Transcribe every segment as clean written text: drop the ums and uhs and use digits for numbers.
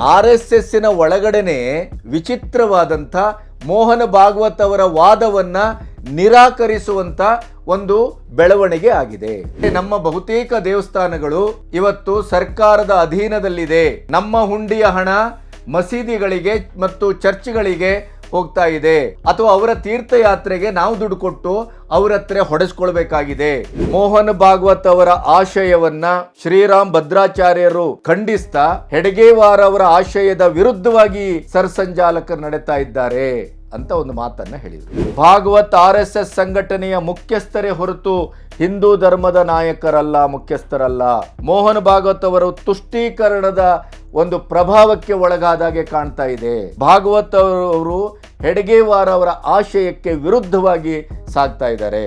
RSSನ ಒಳಗಡೆನೆ ವಿಚಿತ್ರವಾದಂಥ ಮೋಹನ ಭಾಗವತ್ ಅವರ ವಾದವನ್ನ ನಿರಾಕರಿಸುವಂತ ಒಂದು ಬೆಳವಣಿಗೆ ಆಗಿದೆ. ನಮ್ಮ ಬಹುತೇಕ ದೇವಸ್ಥಾನಗಳು ಇವತ್ತು ಸರ್ಕಾರದ ಅಧೀನದಲ್ಲಿದೆ. ನಮ್ಮ ಹುಂಡಿಯ ಹಣ ಮಸೀದಿಗಳಿಗೆ ಮತ್ತು ಚರ್ಚ್ಗಳಿಗೆ ಹೋಗ್ತಾ ಇದೆ, ಅಥವಾ ಅವರ ತೀರ್ಥಯಾತ್ರೆಗೆ ನಾವು ದುಡ್ಡು ಕೊಟ್ಟು ಅವರ ಹತ್ರ ಹೊಡೆಸ್ಕೊಳ್ಬೇಕಾಗಿದೆ. ಮೋಹನ್ ಭಾಗವತ್ ಅವರ ಆಶಯವನ್ನ ಶ್ರೀರಾಮ್ ಭದ್ರಾಚಾರ್ಯರು ಖಂಡಿಸ್ತಾ ಹೆಡ್ಗೇವಾರ್ ಅವರ ಆಶಯದ ವಿರುದ್ಧವಾಗಿ ಸರ್ಸಂಚಾಲಕರು ನಡೆತಾ ಇದ್ದಾರೆ ಅಂತ ಒಂದು ಮಾತನ್ನ ಹೇಳಿದರು. ಭಾಗವತ್ RSS ಸಂಘಟನೆಯ ಮುಖ್ಯಸ್ಥರೇ ಹೊರತು ಹಿಂದೂ ಧರ್ಮದ ನಾಯಕರಲ್ಲ, ಮುಖ್ಯಸ್ಥರಲ್ಲ. ಮೋಹನ್ ಭಾಗವತ್ ಅವರು ತುಷ್ಟೀಕರಣದ ಒಂದು ಪ್ರಭಾವಕ್ಕೆ ಒಳಗಾದಾಗೆ ಕಾಣ್ತಾ ಇದೆ. ಭಾಗವತ್ ಅವರು ಹೆಡ್ಗೇವಾರ್ ಅವರ ಆಶಯಕ್ಕೆ ವಿರುದ್ಧವಾಗಿ ಸಾಗ್ತಾ ಇದ್ದಾರೆ.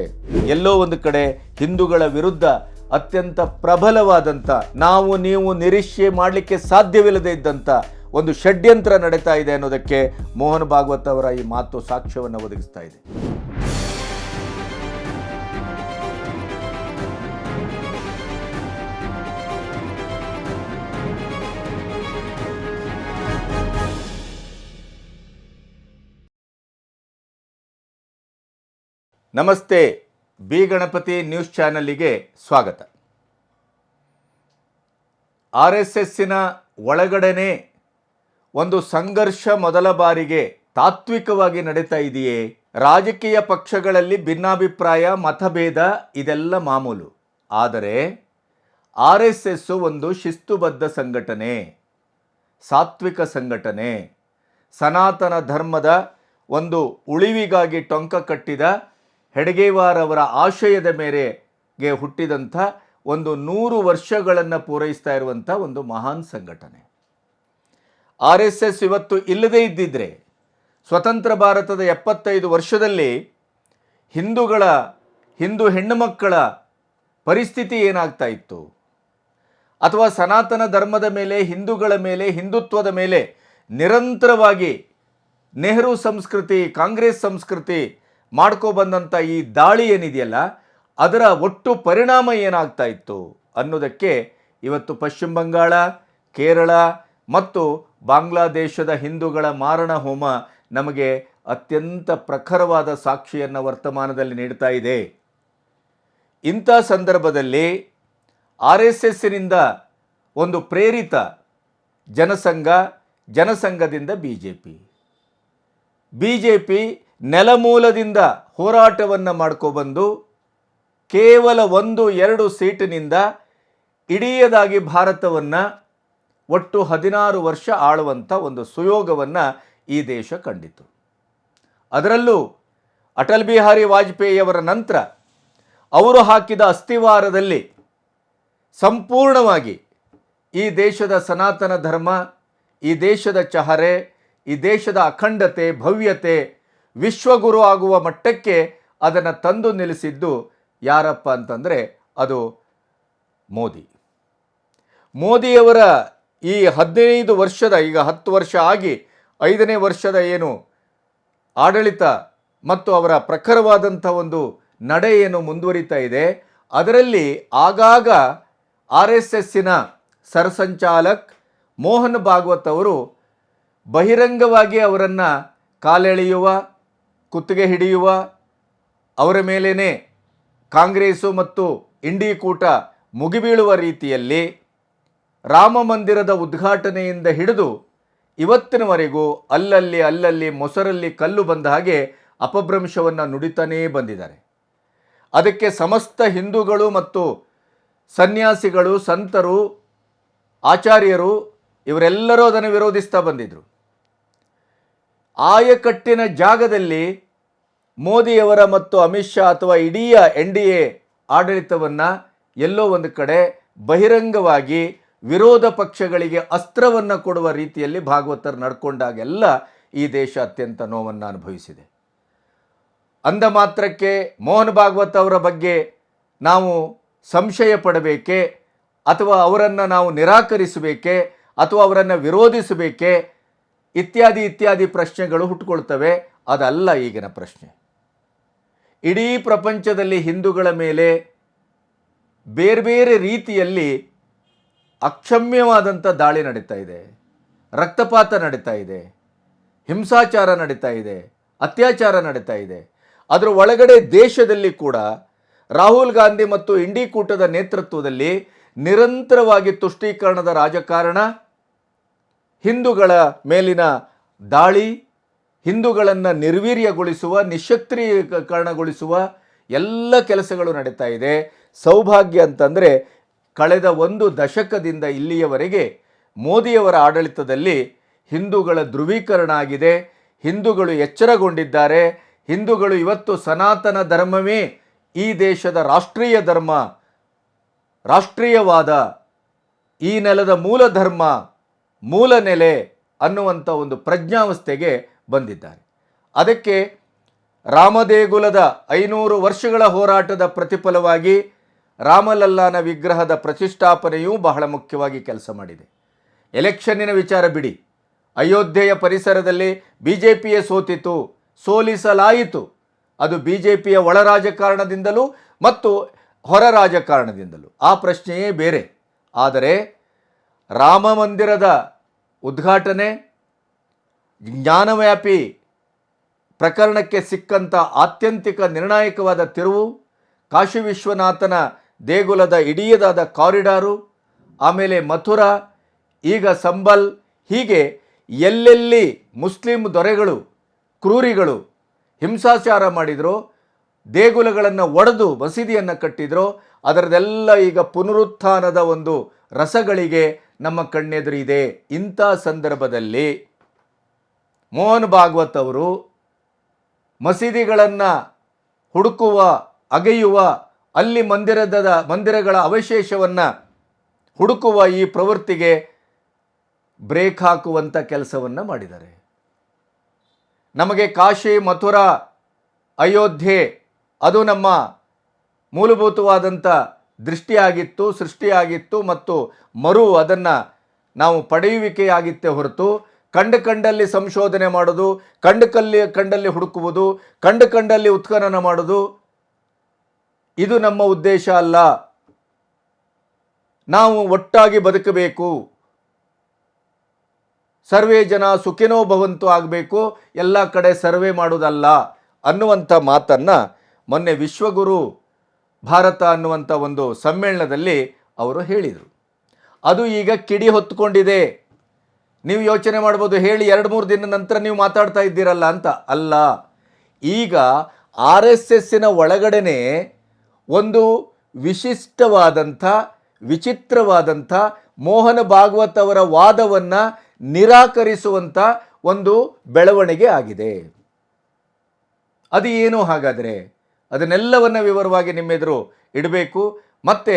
ಎಲ್ಲೋ ಒಂದು ಕಡೆ ಹಿಂದೂಗಳ ವಿರುದ್ಧ ಅತ್ಯಂತ ಪ್ರಬಲವಾದಂಥ, ನಾವು ನೀವು ನಿರೀಕ್ಷೆ ಮಾಡಲಿಕ್ಕೆ ಸಾಧ್ಯವಿಲ್ಲದೆ ಇದ್ದಂಥ ಒಂದು ಷಡ್ಯಂತ್ರ ನಡೀತಾ ಇದೆ ಅನ್ನೋದಕ್ಕೆ ಮೋಹನ್ ಭಾಗವತ್ ಅವರ ಈ ಮಾತು ಸಾಕ್ಷ್ಯವನ್ನು ಒದಗಿಸ್ತಾ ಇದೆ. ನಮಸ್ತೆ, ಬಿ ಗಣಪತಿ ನ್ಯೂಸ್ ಚಾನಲ್ಗೆ ಸ್ವಾಗತ. RSSನ ಒಳಗಡೆನೆ ಒಂದು ಸಂಘರ್ಷ ಮೊದಲ ಬಾರಿಗೆ ತಾತ್ವಿಕವಾಗಿ ನಡೀತಾ ಇದೆಯೇ? ರಾಜಕೀಯ ಪಕ್ಷಗಳಲ್ಲಿ ಭಿನ್ನಾಭಿಪ್ರಾಯ, ಮತಭೇದ ಇದೆಲ್ಲ ಮಾಮೂಲು. ಆದರೆ RSS ಒಂದು ಶಿಸ್ತುಬದ್ಧ ಸಂಘಟನೆ, ಸಾತ್ವಿಕ ಸಂಘಟನೆ, ಸನಾತನ ಧರ್ಮದ ಒಂದು ಉಳಿವಿಗಾಗಿ ಟೊಂಕ ಕಟ್ಟಿದ ಹೆಡ್ಗೇವಾರ್ ಅವರ ಆಶಯದ ಮೇರೆಗೆ ಹುಟ್ಟಿದಂಥ ಒಂದು 100 ವರ್ಷಗಳನ್ನು ಪೂರೈಸ್ತಾ ಇರುವಂಥ ಒಂದು ಮಹಾನ್ ಸಂಘಟನೆ. RSS ಇವತ್ತು ಇಲ್ಲದೇ ಇದ್ದಿದ್ರೆ ಸ್ವತಂತ್ರ ಭಾರತದ 75 ವರ್ಷದಲ್ಲಿ ಹಿಂದೂ ಹೆಣ್ಣು ಮಕ್ಕಳ ಪರಿಸ್ಥಿತಿ ಏನಾಗ್ತಾ ಇತ್ತು, ಅಥವಾ ಸನಾತನ ಧರ್ಮದ ಮೇಲೆ, ಹಿಂದೂಗಳ ಮೇಲೆ, ಹಿಂದುತ್ವದ ಮೇಲೆ ನಿರಂತರವಾಗಿ ನೆಹರು ಸಂಸ್ಕೃತಿ, ಕಾಂಗ್ರೆಸ್ ಸಂಸ್ಕೃತಿ ಮಾಡ್ಕೊಬಂದಂಥ ಈ ದಾಳಿ ಏನಿದೆಯಲ್ಲ, ಅದರ ಒಟ್ಟು ಪರಿಣಾಮ ಏನಾಗ್ತಾ ಇತ್ತು ಅನ್ನೋದಕ್ಕೆ ಇವತ್ತು ಪಶ್ಚಿಮ ಬಂಗಾಳ, ಕೇರಳ ಮತ್ತು ಬಾಂಗ್ಲಾದೇಶದ ಹಿಂದೂಗಳ ಮಾರಣ ಹೋಮ ನಮಗೆ ಅತ್ಯಂತ ಪ್ರಖರವಾದ ಸಾಕ್ಷಿಯನ್ನು ವರ್ತಮಾನದಲ್ಲಿ ನೀಡ್ತಾ ಇದೆ. ಇಂಥ ಸಂದರ್ಭದಲ್ಲಿ RSSನಿಂದ ಒಂದು ಪ್ರೇರಿತ ಜನಸಂಘದಿಂದ ಬಿಜೆಪಿ ನೆಲಮೂಲದಿಂದ ಹೋರಾಟವನ್ನು ಮಾಡ್ಕೊಬಂದು ಕೇವಲ 1-2 ಸೀಟಿನಿಂದ ಇಡೀದಾಗಿ ಭಾರತವನ್ನು ಒಟ್ಟು 16 ವರ್ಷ ಆಳುವಂಥ ಒಂದು ಸುಯೋಗವನ್ನು ಈ ದೇಶ ಕಂಡಿತು. ಅದರಲ್ಲೂ ಅಟಲ್ ಬಿಹಾರಿ ವಾಜಪೇಯಿಯವರ ನಂತರ ಅವರು ಹಾಕಿದ ಅಸ್ಥಿವಾರದಲ್ಲಿ ಸಂಪೂರ್ಣವಾಗಿ ಈ ದೇಶದ ಸನಾತನ ಧರ್ಮ, ಈ ದೇಶದ ಚಹರೆ, ಈ ದೇಶದ ಅಖಂಡತೆ, ಭವ್ಯತೆ, ವಿಶ್ವಗುರು ಆಗುವ ಮಟ್ಟಕ್ಕೆ ಅದನ್ನು ತಂದು ನಿಲ್ಲಿಸಿದ್ದು ಯಾರಪ್ಪ ಅಂತಂದರೆ ಅದು ಮೋದಿಯವರ ಈ 15 ವರ್ಷದ, ಈಗ 10 ವರ್ಷ ಆಗಿ 5ನೇ ವರ್ಷದ ಏನು ಆಡಳಿತ ಮತ್ತು ಅವರ ಪ್ರಖರವಾದಂಥ ಒಂದು ನಡೆ ಏನು ಮುಂದುವರಿತಾ ಇದೆ, ಅದರಲ್ಲಿ ಆಗಾಗ RSSನ ಸರ್ಸಂಚಾಲಕ್ ಮೋಹನ್ ಭಾಗವತ್ ಅವರು ಬಹಿರಂಗವಾಗಿ ಅವರನ್ನು ಕಾಲೆಳೆಯುವ, ಕುತ್ತಿಗೆ ಹಿಡಿಯುವ, ಅವರ ಮೇಲೇ ಕಾಂಗ್ರೆಸ್ಸು ಮತ್ತು ಇಂಡಿ ಕೂಟ ಮುಗಿಬೀಳುವ ರೀತಿಯಲ್ಲಿ ರಾಮ ಮಂದಿರದ ಉದ್ಘಾಟನೆಯಿಂದ ಹಿಡಿದು ಇವತ್ತಿನವರೆಗೂ ಅಲ್ಲಲ್ಲಿ ಮೊಸರಲ್ಲಿ ಕಲ್ಲು ಬಂದ ಹಾಗೆ ಅಪಭ್ರಂಶವನ್ನು ನುಡಿತಾನೇ ಬಂದಿದ್ದಾರೆ. ಅದಕ್ಕೆ ಸಮಸ್ತ ಹಿಂದೂಗಳು ಮತ್ತು ಸನ್ಯಾಸಿಗಳು, ಸಂತರು, ಆಚಾರ್ಯರು ಇವರೆಲ್ಲರೂ ಅದನ್ನು ವಿರೋಧಿಸ್ತಾ ಬಂದಿದ್ದರು. ಆಯಕಟ್ಟಿನ ಜಾಗದಲ್ಲಿ ಮೋದಿಯವರ ಮತ್ತು ಅಮಿತ್ ಶಾ ಅಥವಾ ಇಡೀ NDA ಆಡಳಿತವನ್ನು ಎಲ್ಲೋ ಒಂದು ಕಡೆ ಬಹಿರಂಗವಾಗಿ ವಿರೋಧ ಪಕ್ಷಗಳಿಗೆ ಅಸ್ತ್ರವನ್ನು ಕೊಡುವ ರೀತಿಯಲ್ಲಿ ಭಾಗವತರು ನಡ್ಕೊಂಡಾಗೆಲ್ಲ ಈ ದೇಶ ಅತ್ಯಂತ ನೋವನ್ನು ಅನುಭವಿಸಿದೆ. ಅಂದ ಮಾತ್ರಕ್ಕೆ ಮೋಹನ್ ಭಾಗವತ್ ಅವರ ಬಗ್ಗೆ ನಾವು ಸಂಶಯ ಪಡಬೇಕೆ, ಅಥವಾ ಅವರನ್ನು ನಾವು ನಿರಾಕರಿಸಬೇಕೆ, ಅಥವಾ ಅವರನ್ನು ವಿರೋಧಿಸಬೇಕೆ, ಇತ್ಯಾದಿ ಪ್ರಶ್ನೆಗಳು ಹುಟ್ಟುಕೊಳ್ತವೆ. ಅದಲ್ಲ ಈಗಿನ ಪ್ರಶ್ನೆ. ಇಡೀ ಪ್ರಪಂಚದಲ್ಲಿ ಹಿಂದೂಗಳ ಮೇಲೆ ಬೇರೆ ಬೇರೆ ರೀತಿಯಲ್ಲಿ ಅಕ್ಷಮ್ಯವಾದಂಥ ದಾಳಿ ನಡೀತಾ ಇದೆ. ರಕ್ತಪಾತ ನಡೀತಾ ಇದೆ, ಹಿಂಸಾಚಾರ ನಡೀತಾ ಇದೆ, ಅತ್ಯಾಚಾರ ನಡೀತಾ ಇದೆ. ಅದರ ಒಳಗಡೆ ದೇಶದಲ್ಲಿ ಕೂಡ ರಾಹುಲ್ ಗಾಂಧಿ ಮತ್ತು ಇಂಡಿ ಕೂಟದ ನೇತೃತ್ವದಲ್ಲಿ ನಿರಂತರವಾಗಿ ತುಷ್ಟೀಕರಣದ ರಾಜಕಾರಣ, ಹಿಂದೂಗಳ ಮೇಲಿನ ದಾಳಿ, ಹಿಂದೂಗಳನ್ನು ನಿರ್ವೀರ್ಯಗೊಳಿಸುವ, ನಿಶಕ್ತೀಕರಣಗೊಳಿಸುವ ಎಲ್ಲ ಕೆಲಸಗಳು ನಡೀತಾ ಇದೆ. ಸೌಭಾಗ್ಯ ಅಂತಂದರೆ ಕಳೆದ 1 ದಶಕದಿಂದ ಇಲ್ಲಿಯವರೆಗೆ ಮೋದಿಯವರ ಆಡಳಿತದಲ್ಲಿ ಹಿಂದೂಗಳ ಧ್ರುವೀಕರಣ ಆಗಿದೆ, ಹಿಂದೂಗಳು ಎಚ್ಚರಗೊಂಡಿದ್ದಾರೆ. ಹಿಂದೂಗಳು ಇವತ್ತು ಸನಾತನ ಧರ್ಮವೇ ಈ ದೇಶದ ರಾಷ್ಟ್ರೀಯ ಧರ್ಮ, ರಾಷ್ಟ್ರೀಯವಾದ ಈ ನೆಲದ ಮೂಲ ಧರ್ಮ, ಮೂಲ ನೆಲೆ ಅನ್ನುವಂಥ ಒಂದು ಪ್ರಜ್ಞಾವಸ್ಥೆಗೆ ಬಂದಿದ್ದಾರೆ. ಅದಕ್ಕೆ ರಾಮದೇಗುಲದ 500 ವರ್ಷಗಳ ಹೋರಾಟದ ಪ್ರತಿಫಲವಾಗಿ ರಾಮಲಲ್ಲಾನ ವಿಗ್ರಹದ ಪ್ರತಿಷ್ಠಾಪನೆಯೂ ಬಹಳ ಮುಖ್ಯವಾಗಿ ಕೆಲಸ ಮಾಡಿದೆ. ಎಲೆಕ್ಷನ್ನಿನ ವಿಚಾರ ಬಿಡಿ, ಅಯೋಧ್ಯೆಯ ಪರಿಸರದಲ್ಲಿ BJPಯೇ ಸೋತಿತು, ಸೋಲಿಸಲಾಯಿತು. ಅದು BJPಯ ಒಳ ರಾಜಕಾರಣದಿಂದಲೂ ಮತ್ತು ಹೊರ ರಾಜಕಾರಣದಿಂದಲೂ, ಆ ಪ್ರಶ್ನೆಯೇ ಬೇರೆ. ಆದರೆ ರಾಮ ಮಂದಿರದ ಉದ್ಘಾಟನೆ, ಜ್ಞಾನವ್ಯಾಪಿ ಪ್ರಕರಣಕ್ಕೆ ಸಿಕ್ಕಂಥ ಆತ್ಯಂತಿಕ ನಿರ್ಣಾಯಕವಾದ ತಿರುವು, ಕಾಶಿ ವಿಶ್ವನಾಥನ ದೇಗುಲದ ಇಡಿಯದಾದ ಕಾರಿಡಾರು, ಆಮೇಲೆ ಮಥುರಾ, ಈಗ ಸಂಬಲ್, ಹೀಗೆ ಎಲ್ಲೆಲ್ಲಿ ಮುಸ್ಲಿಂ ದೊರೆಗಳು, ಕ್ರೂರಿಗಳು ಹಿಂಸಾಚಾರ ಮಾಡಿದ್ರು, ದೇಗುಲಗಳನ್ನು ಒಡೆದು ಮಸೀದಿಯನ್ನು ಕಟ್ಟಿದ್ರು, ಅದರದೆಲ್ಲ ಈಗ ಪುನರುತ್ಥಾನದ ಒಂದು ರಸಗಳಿಗೆ ನಮ್ಮ ಕಣ್ಣೆದುರಿದೆ. ಇಂಥ ಸಂದರ್ಭದಲ್ಲಿ ಮೋಹನ್ ಭಾಗವತ್ ಅವರು ಮಸೀದಿಗಳನ್ನು ಹುಡುಕುವ, ಅಗೆಯುವ, ಅಲ್ಲಿ ಮಂದಿರಗಳ ಅವಶೇಷವನ್ನು ಹುಡುಕುವ ಈ ಪ್ರವೃತ್ತಿಗೆ ಬ್ರೇಕ್ ಹಾಕುವಂಥ ಕೆಲಸವನ್ನು ಮಾಡಿದ್ದಾರೆ. ನಮಗೆ ಕಾಶಿ, ಮಥುರಾ, ಅಯೋಧ್ಯೆ ಅದು ನಮ್ಮ ಮೂಲಭೂತವಾದಂಥ ದೃಷ್ಟಿಯಾಗಿತ್ತು, ಸೃಷ್ಟಿಯಾಗಿತ್ತು ಮತ್ತು ಅದನ್ನು ನಾವು ಪಡೆಯುವಿಕೆಯಾಗಿತ್ತೇ ಹೊರತು ಕಂಡಲ್ಲಿ ಸಂಶೋಧನೆ ಮಾಡೋದು, ಕಂಡಲ್ಲಿ ಹುಡುಕುವುದು, ಕಂಡಲ್ಲಿ ಉತ್ಖನನ ಮಾಡೋದು ಇದು ನಮ್ಮ ಉದ್ದೇಶ ಅಲ್ಲ. ನಾವು ಒಟ್ಟಾಗಿ ಬದುಕಬೇಕು, ಸರ್ವೇ ಜನ ಸುಖಿನೋ ಭವಂತು ಆಗಬೇಕು, ಎಲ್ಲ ಕಡೆ ಸರ್ವೆ ಮಾಡೋದಲ್ಲ ಅನ್ನುವಂಥ ಮಾತನ್ನು ಮೊನ್ನೆ ವಿಶ್ವಗುರು ಭಾರತ ಅನ್ನುವಂಥ ಒಂದು ಸಮ್ಮೇಳನದಲ್ಲಿ ಅವರು ಹೇಳಿದರು. ಅದು ಈಗ ಕಿಡಿ ಹೊತ್ತುಕೊಂಡಿದೆ. ನೀವು ಯೋಚನೆ ಮಾಡ್ಬೋದು, ಹೇಳಿ 2-3 ದಿನ ನಂತರ ನೀವು ಮಾತಾಡ್ತಾ ಇದ್ದೀರಲ್ಲ ಅಂತ. ಅಲ್ಲ, ಈಗ RSSನ ಒಳಗಡೆನೆ ಒಂದು ವಿಶಿಷ್ಟವಾದಂಥ, ವಿಚಿತ್ರವಾದಂಥ ಮೋಹನ ಭಾಗವತ್ ಅವರ ವಾದವನ್ನು ನಿರಾಕರಿಸುವಂಥ ಒಂದು ಬೆಳವಣಿಗೆ ಆಗಿದೆ. ಅದು ಏನು ಹಾಗಾದರೆ? ಅದನ್ನೆಲ್ಲವನ್ನು ವಿವರವಾಗಿ ನಿಮ್ಮೆದುರು ಇಡಬೇಕು. ಮತ್ತು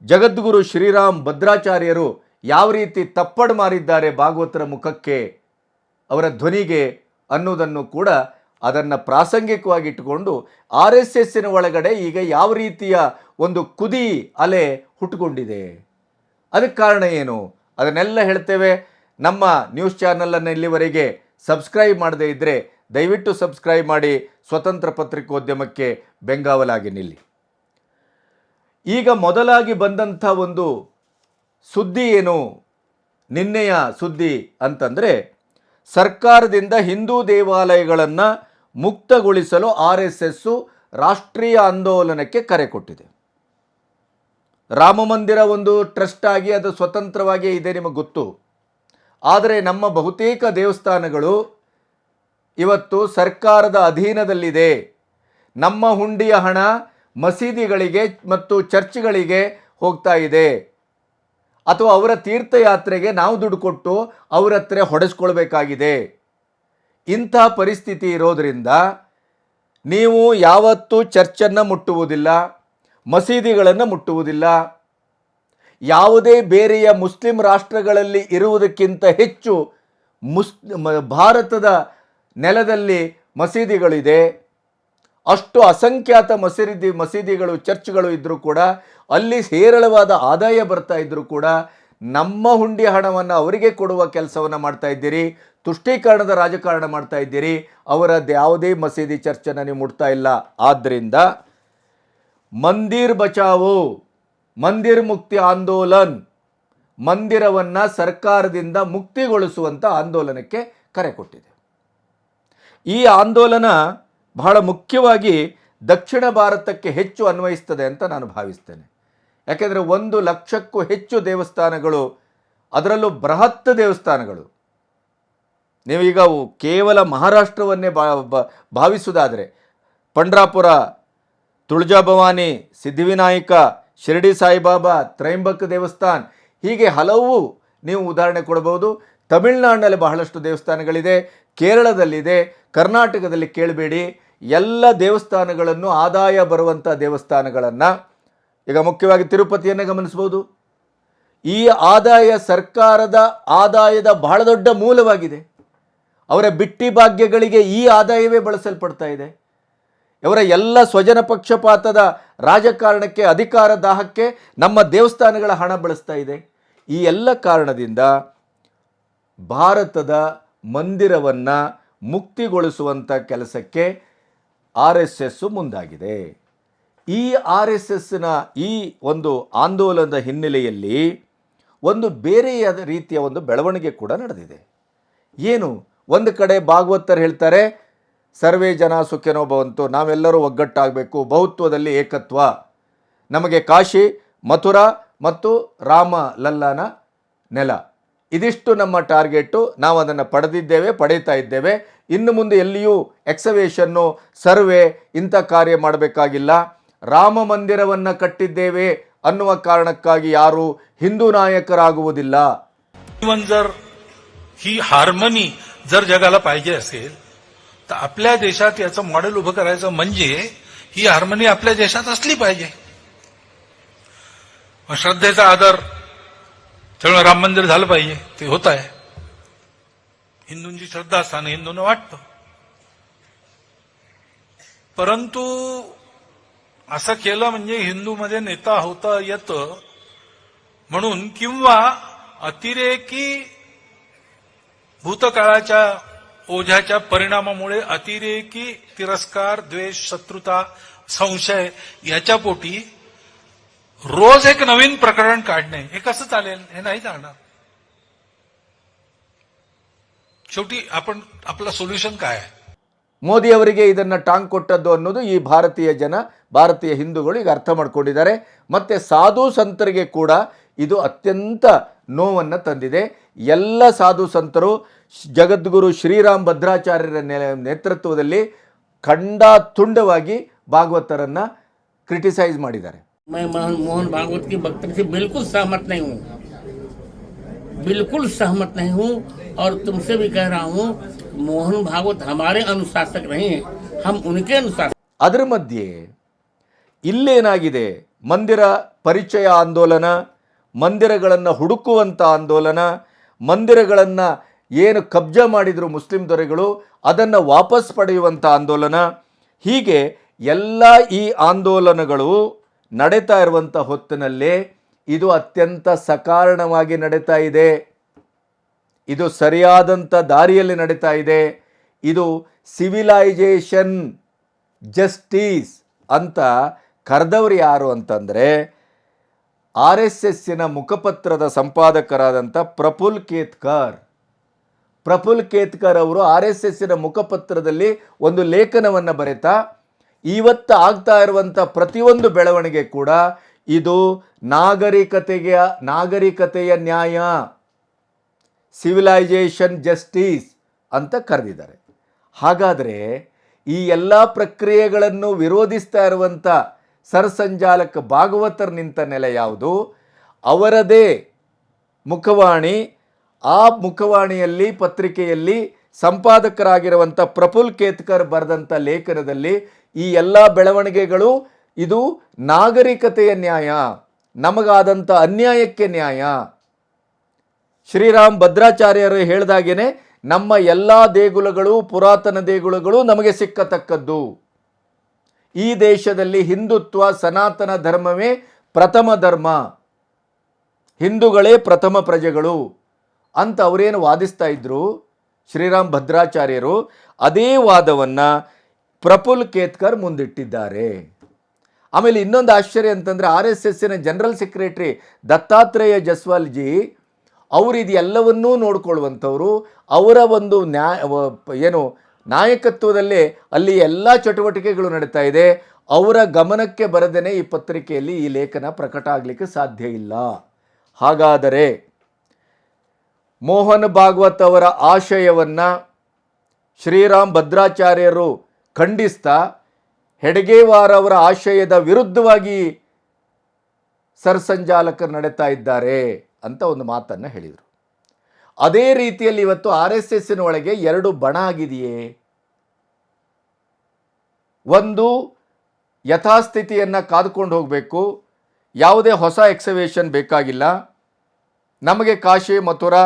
ಜಗದ್ಗುರು ಶ್ರೀರಾಮ್ ಭದ್ರಾಚಾರ್ಯರು ಯಾವ ರೀತಿ ತಪ್ಪಡು ಮಾರಿದ್ದಾರೆ ಭಾಗವತರ ಮುಖಕ್ಕೆ, ಅವರ ಧ್ವನಿಗೆ ಅನ್ನೋದನ್ನು ಕೂಡ ಅದನ್ನು ಪ್ರಾಸಂಗಿಕವಾಗಿ ಇಟ್ಟುಕೊಂಡು RSSನ ಒಳಗಡೆ ಈಗ ಯಾವ ರೀತಿಯ ಒಂದು ಕುದಿ ಅಲೆ ಹುಟ್ಟುಕೊಂಡಿದೆ, ಅದಕ್ಕೆ ಕಾರಣ ಏನು, ಅದನ್ನೆಲ್ಲ ಹೇಳ್ತೇವೆ. ನಮ್ಮ ನ್ಯೂಸ್ ಚಾನಲನ್ನು ಇಲ್ಲಿವರೆಗೆ ಸಬ್ಸ್ಕ್ರೈಬ್ ಮಾಡದೇ ಇದ್ದರೆ ದಯವಿಟ್ಟು ಸಬ್ಸ್ಕ್ರೈಬ್ ಮಾಡಿ, ಸ್ವತಂತ್ರ ಪತ್ರಿಕೋದ್ಯಮಕ್ಕೆ ಬೆಂಗಾವಲಾಗಿ ನಿಲ್ಲಿ. ಈಗ ಮೊದಲಾಗಿ ಬಂದಂಥ ಒಂದು ಸುದ್ದಿ ಏನು, ನಿನ್ನೆಯ ಸುದ್ದಿ ಅಂತಂದರೆ, ಸರ್ಕಾರದಿಂದ ಹಿಂದೂ ದೇವಾಲಯಗಳನ್ನು ಮುಕ್ತಗೊಳಿಸಲು RSS ರಾಷ್ಟ್ರೀಯ ಆಂದೋಲನಕ್ಕೆ ಕರೆ ಕೊಟ್ಟಿದೆ. ರಾಮ ಮಂದಿರ ಒಂದು ಟ್ರಸ್ಟ್ ಆಗಿ ಅದು ಸ್ವತಂತ್ರವಾಗಿ ಇದೆ, ನಿಮಗೆ ಗೊತ್ತು. ಆದರೆ ನಮ್ಮ ಬಹುತೇಕ ದೇವಸ್ಥಾನಗಳು ಇವತ್ತು ಸರ್ಕಾರದ ಅಧೀನದಲ್ಲಿದೆ. ನಮ್ಮ ಹುಂಡಿಯ ಹಣ ಮಸೀದಿಗಳಿಗೆ ಮತ್ತು ಚರ್ಚ್ಗಳಿಗೆ ಹೋಗ್ತಾ ಇದೆ, ಅಥವಾ ಅವರ ತೀರ್ಥಯಾತ್ರೆಗೆ ನಾವು ದುಡ್ಡು ಕೊಟ್ಟು ಅವರ ಹತ್ರ ಹೊಡೆಸ್ಕೊಳ್ಬೇಕಾಗಿದೆ. ಇಂಥ ಪರಿಸ್ಥಿತಿ ಇರೋದರಿಂದ ನೀವು ಯಾವತ್ತೂ ಚರ್ಚನ್ನು ಮುಟ್ಟುವುದಿಲ್ಲ, ಮಸೀದಿಗಳನ್ನು ಮುಟ್ಟುವುದಿಲ್ಲ. ಯಾವುದೇ ಬೇರೆಯ ಮುಸ್ಲಿಂ ರಾಷ್ಟ್ರಗಳಲ್ಲಿ ಇರುವುದಕ್ಕಿಂತ ಹೆಚ್ಚು ಭಾರತದ ನೆಲದಲ್ಲಿ ಮಸೀದಿಗಳಿದೆ. ಅಷ್ಟು ಅಸಂಖ್ಯಾತ ಮಸೀದಿಗಳು, ಚರ್ಚ್ಗಳು ಇದ್ದರೂ ಕೂಡ, ಅಲ್ಲಿ ಹೇರಳವಾದ ಆದಾಯ ಬರ್ತಾ ಇದ್ದರೂ ಕೂಡ ನಮ್ಮ ಹುಂಡಿ ಹಣವನ್ನು ಅವರಿಗೆ ಕೊಡುವ ಕೆಲಸವನ್ನು ಮಾಡ್ತಾ ಇದ್ದೀರಿ, ತುಷ್ಟೀಕರಣದ ರಾಜಕಾರಣ ಮಾಡ್ತಾ ಇದ್ದೀರಿ. ಅವರದ್ದು ಯಾವುದೇ ಮಸೀದಿ, ಚರ್ಚನ್ನು ನೀವು ಮುಟ್ತಾ ಇಲ್ಲ. ಆದ್ದರಿಂದ ಮಂದಿರ್ ಬಚಾವೋ, ಮಂದಿರ್ ಮುಕ್ತಿ ಆಂದೋಲನ್ ಮಂದಿರವನ್ನು ಸರ್ಕಾರದಿಂದ ಮುಕ್ತಿಗೊಳಿಸುವಂಥ ಆಂದೋಲನಕ್ಕೆ ಕರೆ ಕೊಟ್ಟಿದೆ. ಈ ಆಂದೋಲನ ಬಹಳ ಮುಖ್ಯವಾಗಿ ದಕ್ಷಿಣ ಭಾರತಕ್ಕೆ ಹೆಚ್ಚು ಅನ್ವಯಿಸ್ತದೆ ಅಂತ ನಾನು ಭಾವಿಸ್ತೇನೆ. ಯಾಕೆಂದರೆ 1,00,000ಕ್ಕೂ ಹೆಚ್ಚು ದೇವಸ್ಥಾನಗಳು, ಅದರಲ್ಲೂ ಬೃಹತ್ ದೇವಸ್ಥಾನಗಳು. ನೀವೀಗ ಕೇವಲ ಮಹಾರಾಷ್ಟ್ರವನ್ನೇ ಭಾವಿಸುವುದಾದರೆ ಪಂಡ್ರಾಪುರ, ತುಳಜಾಭವಾನಿ, ಸಿದ್ಧಿವಿನಾಯಕ, ಶಿರಡಿ ಸಾಯಿಬಾಬಾ, ತ್ರೈಂಬಕ ದೇವಸ್ಥಾನ, ಹೀಗೆ ಹಲವು ನೀವು ಉದಾಹರಣೆ ಕೊಡಬಹುದು. ತಮಿಳುನಾಡಿನಲ್ಲಿ ಬಹಳಷ್ಟು ದೇವಸ್ಥಾನಗಳಿದೆ, ಕೇರಳದಲ್ಲಿದೆ, ಕರ್ನಾಟಕದಲ್ಲಿ ಕೇಳಬೇಡಿ. ಎಲ್ಲ ದೇವಸ್ಥಾನಗಳನ್ನು, ಆದಾಯ ಬರುವಂಥ ದೇವಸ್ಥಾನಗಳನ್ನು, ಈಗ ಮುಖ್ಯವಾಗಿ ತಿರುಪತಿಯನ್ನೇ ಗಮನಿಸ್ಬೋದು. ಈ ಆದಾಯ ಸರ್ಕಾರದ ಆದಾಯದ ಬಹಳ ದೊಡ್ಡ ಮೂಲವಾಗಿದೆ. ಅವರ ಬಿಟ್ಟಿ ಭಾಗ್ಯಗಳಿಗೆ ಈ ಆದಾಯವೇ ಬಳಸಲ್ಪಡ್ತಾ ಇದೆ. ಅವರ ಎಲ್ಲ ಸ್ವಜನ ಪಕ್ಷಪಾತದ ರಾಜಕಾರಣಕ್ಕೆ, ಅಧಿಕಾರ ದಾಹಕ್ಕೆ ನಮ್ಮ ದೇವಸ್ಥಾನಗಳ ಹಣ ಬಳಸ್ತಾ ಇದೆ. ಈ ಎಲ್ಲ ಕಾರಣದಿಂದ ಭಾರತದ ಮಂದಿರವನ್ನು ಮುಕ್ತಿಗೊಳಿಸುವಂಥ ಕೆಲಸಕ್ಕೆ RSS ಮುಂದಾಗಿದೆ. ಈ RSSನ ಈ ಒಂದು ಆಂದೋಲನದ ಹಿನ್ನೆಲೆಯಲ್ಲಿ ಒಂದು ಬೇರೆಯಾದ ರೀತಿಯ ಒಂದು ಬೆಳವಣಿಗೆ ಕೂಡ ನಡೆದಿದೆ. ಏನು? ಒಂದು ಕಡೆ ಭಾಗವತರು ಹೇಳ್ತಾರೆ, ಸರ್ವೇ ಜನ ಸುಖಿನೋ ಭವಂತು, ನಾವೆಲ್ಲರೂ ಒಗ್ಗಟ್ಟಾಗಬೇಕು, ಬಹುತ್ವದಲ್ಲಿ ಏಕತ್ವ, ನಮಗೆ ಕಾಶಿ, ಮಥುರಾ ಮತ್ತು ರಾಮ ಲಲ್ಲಾನ ನೆಲ, ಇದಿಷ್ಟು ನಮ್ಮ ಟಾರ್ಗೆಟು, ನಾವು ಅದನ್ನು ಪಡೆದಿದ್ದೇವೆ, ಪಡೀತಾ ಇದ್ದೇವೆ. ಇನ್ನು ಮುಂದೆ ಎಲ್ಲಿಯೂ ಎಕ್ಸವೇಷನ್ನು, ಸರ್ವೆ ಇಂಥ ಕಾರ್ಯ ಮಾಡಬೇಕಾಗಿಲ್ಲ. ರಾಮ ಮಂದಿರವನ್ನು ಕಟ್ಟಿದ್ದೇವೆ ಅನ್ನುವ ಕಾರಣಕ್ಕಾಗಿ ಯಾರು ಹಿಂದೂ ನಾಯಕರಾಗುವುದಿಲ್ಲ. जर ही हार्मनी जर जगाला पाहिजे असेल तर आपल्या देशात याचं मॉडेल उभं करायचं म्हणजे ही हार्मनी आपल्या देशात असली पाहिजे. श्रद्धेचा आदर, त्यामुळे राम मंदिर झालं पाहिजे, ते होत आहे. हिंदूंची श्रद्धा असताना हिंदूंना वाटतं. परंतु असं केलं म्हणजे हिंदूमध्ये नेता होता येतं म्हणून, किंवा अतिरेकी भूतकाळाच्या ओझ्याच्या परिणामामुळे अतिरेकी तिरस्कार, द्वेष, शत्रुता, संशय याच्या पोटी रोज एक नवीन प्रकरण काढणे, हे कसं चालेल? हे नाही चालणार. शेवटी आपण आपलं सोल्युशन काय आहे? ಮೋದಿ ಅವರಿಗೆ ಇದನ್ನು ಟಾಂಗ್ ಕೊಟ್ಟದ್ದು ಅನ್ನೋದು ಈ ಭಾರತೀಯ ಜನ, ಭಾರತೀಯ ಹಿಂದೂಗಳು ಈಗ ಅರ್ಥ ಮಾಡ್ಕೊಂಡಿದ್ದಾರೆ. ಮತ್ತು ಸಾಧು ಸಂತರಿಗೆ ಕೂಡ ಇದು ಅತ್ಯಂತ ನೋವನ್ನು ತಂದಿದೆ. ಎಲ್ಲ ಸಾಧು ಸಂತರು ಜಗದ್ಗುರು ಶ್ರೀರಾಮ್ ಭದ್ರಾಚಾರ್ಯರ ನೇತೃತ್ವದಲ್ಲಿ ಖಂಡಾತುಂಡವಾಗಿ ಭಾಗವತರನ್ನು ಕ್ರಿಟಿಸೈಸ್ ಮಾಡಿದ್ದಾರೆ. मैं मोहन भागवत की वक्तव्य से बिल्कुल सहमत नहीं हूँ, बिल्कुल सहमत नहीं हूँ. और तुमसे भी कह रहा हूँ, मोहन भागवत हमारे अनुशासक नहीं है, हम उनके अनुशासक. ಅದರ ಮಧ್ಯೆ ಇಲ್ಲೇನಾಗಿದೆ, ಮಂದಿರ ಪರಿಚಯ ಆಂದೋಲನ, ಮಂದಿರಗಳನ್ನು ಹುಡುಕುವಂಥ ಆಂದೋಲನ, ಮಂದಿರಗಳನ್ನು ಏನು ಕಬ್ಜಾ ಮಾಡಿದರು ಮುಸ್ಲಿಂ ದೊರೆಗಳು ಅದನ್ನು ವಾಪಸ್ ಪಡೆಯುವಂಥ ಆಂದೋಲನ, ಹೀಗೆ ಎಲ್ಲ ಈ ಆಂದೋಲನಗಳು ನಡೀತಾ ಇರುವಂಥ ಹೊತ್ತಿನಲ್ಲೇ ಇದು ಅತ್ಯಂತ ಸಕಾರಣವಾಗಿ ನಡೀತಾ ಇದೆ. ಇದು ಸರಿಯಾದಂಥ ದಾರಿಯಲ್ಲಿ ನಡೀತಾ ಇದೆ. ಇದು ಸಿವಿಲೈಜೇಷನ್ ಜಸ್ಟಿಸ್ ಅಂತ ಕರೆದವರು ಯಾರು ಅಂತಂದರೆ RSSನ ಮುಖಪತ್ರದ ಸಂಪಾದಕರಾದಂಥ ಪ್ರಫುಲ್ ಕೇತ್ಕರ್. ಪ್ರಫುಲ್ ಕೇತ್ಕರ್ ಅವರು RSSನ ಮುಖಪತ್ರದಲ್ಲಿ ಒಂದು ಲೇಖನವನ್ನು ಬರೆತಾ, ಇವತ್ತು ಆಗ್ತಾ ಇರುವಂಥ ಪ್ರತಿಯೊಂದು ಬೆಳವಣಿಗೆ ಕೂಡ ಇದು ನಾಗರಿಕತೆಯ ನ್ಯಾಯ, ಸಿವಿಲೈಜೇಷನ್ ಜಸ್ಟಿಸ್ ಅಂತ ಕರೆದಿದ್ದಾರೆ. ಹಾಗಾದರೆ ಈ ಎಲ್ಲ ಪ್ರಕ್ರಿಯೆಗಳನ್ನು ವಿರೋಧಿಸ್ತಾ ಇರುವಂಥ ಸರ್ಸಂಜಾಲಕ ಭಾಗವತರ್ ನಿಂತ ನೆಲೆ ಯಾವುದು? ಅವರದೇ ಮುಖವಾಣಿ. ಆ ಮುಖವಾಣಿಯಲ್ಲಿ, ಪತ್ರಿಕೆಯಲ್ಲಿ ಸಂಪಾದಕರಾಗಿರುವಂಥ ಪ್ರಫುಲ್ ಕೇತ್ಕರ್ ಬರೆದಂಥ ಲೇಖನದಲ್ಲಿ ಈ ಎಲ್ಲ ಬೆಳವಣಿಗೆಗಳು ಇದು ನಾಗರಿಕತೆಯ ನ್ಯಾಯ, ನಮಗಾದಂಥ ಅನ್ಯಾಯಕ್ಕೆ ನ್ಯಾಯ. ಶ್ರೀರಾಮ್ ಭದ್ರಾಚಾರ್ಯರು ಹೇಳಿದಾಗೇನೆ ನಮ್ಮ ಎಲ್ಲ ದೇಗುಲಗಳು, ಪುರಾತನ ದೇಗುಲಗಳು ನಮಗೆ ಸಿಕ್ಕತಕ್ಕದ್ದು. ಈ ದೇಶದಲ್ಲಿ ಹಿಂದುತ್ವ, ಸನಾತನ ಧರ್ಮವೇ ಪ್ರಥಮ ಧರ್ಮ, ಹಿಂದೂಗಳೇ ಪ್ರಥಮ ಪ್ರಜೆಗಳು ಅಂತ ಅವರೇನು ವಾದಿಸ್ತಾ ಇದ್ರು ಶ್ರೀರಾಮ್ ಭದ್ರಾಚಾರ್ಯರು, ಅದೇ ವಾದವನ್ನು ಪ್ರಫುಲ್ ಕೇತ್ಕರ್ ಮುಂದಿಟ್ಟಿದ್ದಾರೆ. ಆಮೇಲೆ ಇನ್ನೊಂದು ಆಶ್ಚರ್ಯ ಅಂತಂದರೆ RSSನ ಜನರಲ್ ಸೆಕ್ರೆಟರಿ ದತ್ತಾತ್ರೇಯ ಜಸ್ವಾಲ್ಜಿ ಅವರು ಇದೆಲ್ಲವನ್ನೂ ನೋಡ್ಕೊಳ್ಳುವಂಥವ್ರು. ಅವರ ಒಂದು ನಾಯಕತ್ವದಲ್ಲೇ ಅಲ್ಲಿ ಎಲ್ಲ ಚಟುವಟಿಕೆಗಳು ನಡೀತಾ ಇದೆ. ಅವರ ಗಮನಕ್ಕೆ ಬರದೇನೆ ಈ ಪತ್ರಿಕೆಯಲ್ಲಿ ಈ ಲೇಖನ ಪ್ರಕಟ ಆಗಲಿಕ್ಕೆ ಸಾಧ್ಯ ಇಲ್ಲ. ಹಾಗಾದರೆ ಮೋಹನ್ ಭಾಗವತ್ ಅವರ ಆಶಯವನ್ನು ಶ್ರೀರಾಮ್ ಭದ್ರಾಚಾರ್ಯರು ಖಂಡಿಸ್ತಾ ಹೆಡ್ಗೇವಾರ್ ಅವರ ಆಶಯದ ವಿರುದ್ಧವಾಗಿ ಸರ್ಸಂಚಾಲಕರು ನಡೀತಾ ಇದ್ದಾರೆ ಅಂತ ಒಂದು ಮಾತನ್ನು ಹೇಳಿದರು. ಅದೇ ರೀತಿಯಲ್ಲಿ ಇವತ್ತು RSSನ ಒಳಗೆ ಎರಡು ಬಣ ಆಗಿದೆಯೇ. ಒಂದು ಯಥಾಸ್ಥಿತಿಯನ್ನು ಕಾದುಕೊಂಡು ಹೋಗಬೇಕು, ಯಾವುದೇ ಹೊಸ ಎಕ್ಸವೇಷನ್ ಬೇಕಾಗಿಲ್ಲ, ನಮಗೆ ಕಾಶಿ ಮಥುರಾ